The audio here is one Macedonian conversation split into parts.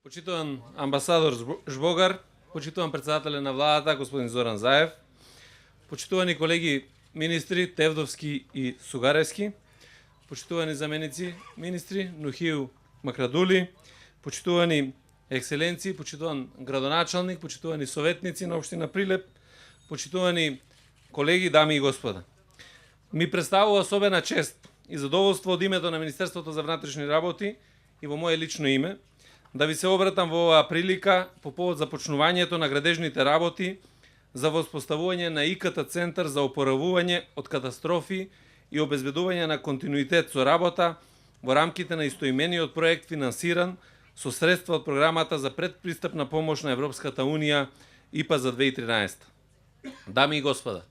Почитуван амбасадор Жбогар, почитуван председателе на владата господин Зоран Заев, почитувани колеги министри Тевдовски и Сугаревски, почитувани заменици министри Нухиу Макрадули, почитувани екселенции, почитуван градоначалник, почитувани советници на општина Прилеп, почитувани колеги, дами и господа. Ми представува особена чест и задоволство од името на Министерството за внатрешни работи и во мое лично име да ви се обратам во оваа прилика по повод започнувањето на градежните работи за воспоставување на ИКТ центар за опоравување од катастрофи и обезбедување на континуитет со работа во рамките на истоимениот проект финансиран со средства од програмата за предпристапна помош на Европската Унија ИПА за 2013. Дами и господа,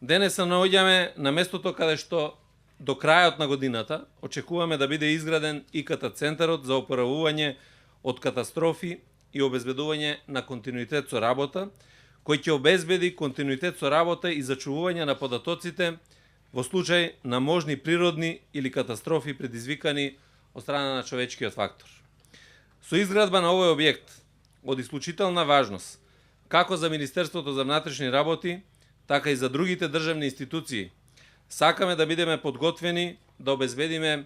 денес се наоѓаме на местото каде што до крајот на годината очекуваме да биде изграден ИКТ центарот за опоравување од катастрофи и обезбедување на континуитет со работа, кој ќе обезбеди континуитет со работа и зачувување на податоците во случај на можни природни или катастрофи предизвикани од страна на човечкиот фактор. Со изградба на овој објект од исклучителна важност, како за Министерството за внатрешни работи, така и за другите државни институции, сакаме да бидеме подготвени да обезбедиме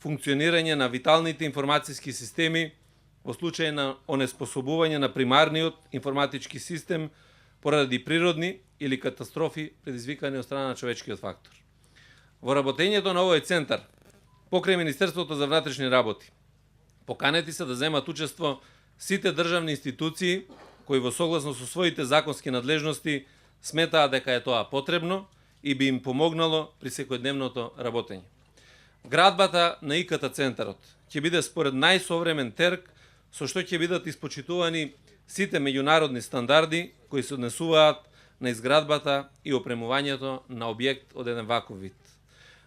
функционирање на виталните информацијски системи во случај на онеспособување на примарниот информатички систем поради природни или катастрофи предизвикани од страна на човечкиот фактор. Во работењето на овој центар, покрај Министерството за внатрешни работи, поканети се да земат учество сите државни институции кои во согласно со своите законски надлежности сметаат дека е тоа потребно и би им помогнало при секојдневното работење. Градбата на ИКТ центарот ќе биде според најсовремен терк со што ќе бидат испочитувани сите меѓународни стандарди кои се однесуваат на изградбата и опремувањето на објект од еден ваков вид.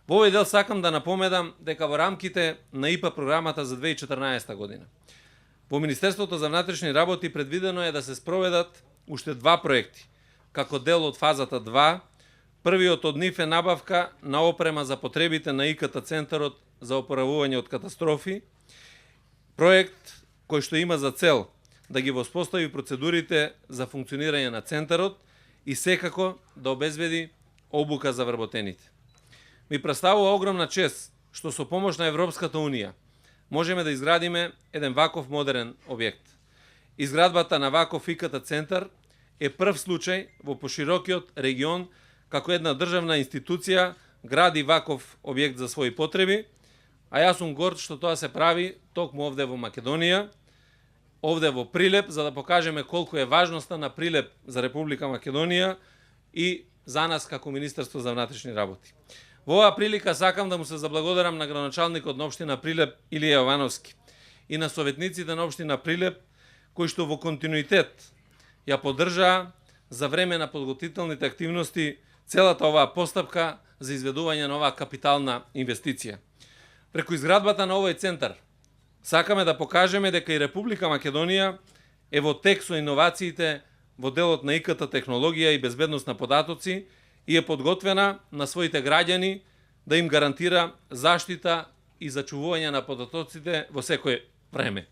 Во овој дел сакам да напоменам дека во рамките на ИПА програмата за 2014 година во Министерството за внатрешни работи предвидено е да се спроведат уште два проекти, како дел од фазата 2. Првиот од нив е набавка на опрема за потребите на ИКТ центарот за опоравување од катастрофи, проект кој што има за цел да ги воспостави процедурите за функционирање на центарот и секако да обезбеди обука за вработените. Ми представува огромна чест што со помош на Европската Унија можеме да изградиме еден ваков модерен објект. Изградбата на ваков ИКТ центар е прв случај во поширокиот регион како една државна институција гради ваков објект за своји потреби, а јас сум горд што тоа се прави токму овде во Македонија, овде во Прилеп, за да покажеме колку е важноста на Прилеп за Република Македонија и за нас како Министерство за внатрешни работи. Во оваа прилика сакам да му се заблагодарам на градоначалникот на општина Прилеп Илија Јовановски и на советниците на општина Прилеп кои што во континуитет ја поддржаа за време на подготвителните активности целата оваа постапка за изведување на оваа капитална инвестиција. Преку изградбата на овој центар сакаме да покажеме дека и Република Македонија е во тек со иновациите во делот на ИКТ технологија и безбедност на податоци и е подготвена на своите граѓани да им гарантира заштита и зачувување на податоците во секое време.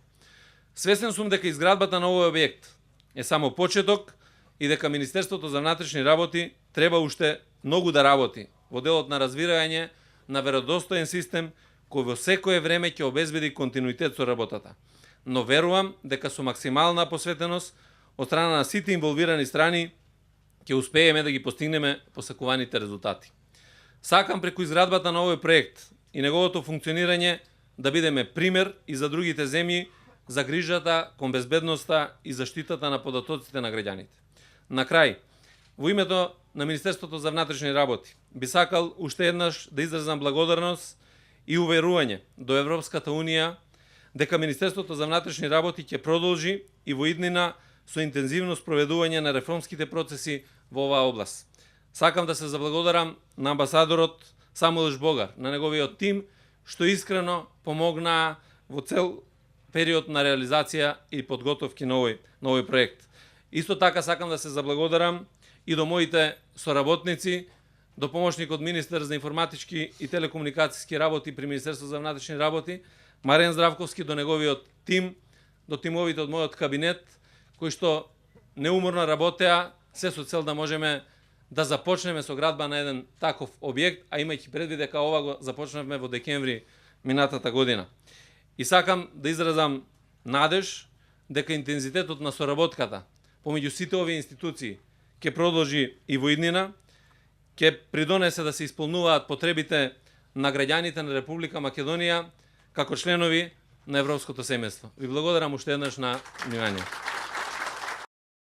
Свесен сум дека изградбата на овој објект е само почеток и дека Министерството за внатрешни работи треба уште многу да работи во делот на развивање на веродостоен систем кој во секое време ќе обезбеди континуитет со работата. Но верувам дека со максимална посветеност од страна на сите инволвирани страни ќе успееме да ги постигнеме посакуваните резултати. Сакам преку изградбата на овој проект и неговото функционирање да бидеме пример и за другите земји за грижата кон безбедноста и заштитата на податоците на граѓаните. На крај, во името на Министерството за внатрешни работи би сакал уште еднаш да изразам благодарност и уверување до Европската Унија дека Министерството за внатрешни работи ќе продолжи и во иднина со интензивно спроведување на реформските процеси во оваа област. Сакам да се заблагодарам на амбасадорот Самуил Жбогар, на неговиот тим, што искрено помогнаа во цел период на реализација и подготовки на овој проект. Исто така сакам да се заблагодарам и до моите соработници, до помошникот министер за информатички и телекомуникацијски работи при Министерство за внатрешни работи, Марен Здравковски, до неговиот тим, до тимовите од мојот кабинет, кои што неуморно работеа, се со цел да можеме да започнеме со градба на еден таков објект, а имајќи предвид дека ова го започнавме во декември минатата година. И сакам да изразам надеж дека интензитетот на соработката помеѓу сите овие институции ќе продолжи и во иднина, ќе придонесе да се исполнуваат потребите на граѓаните на Република Македонија како членови на Европското семејство. Ви благодарам уште еднаш на внимание.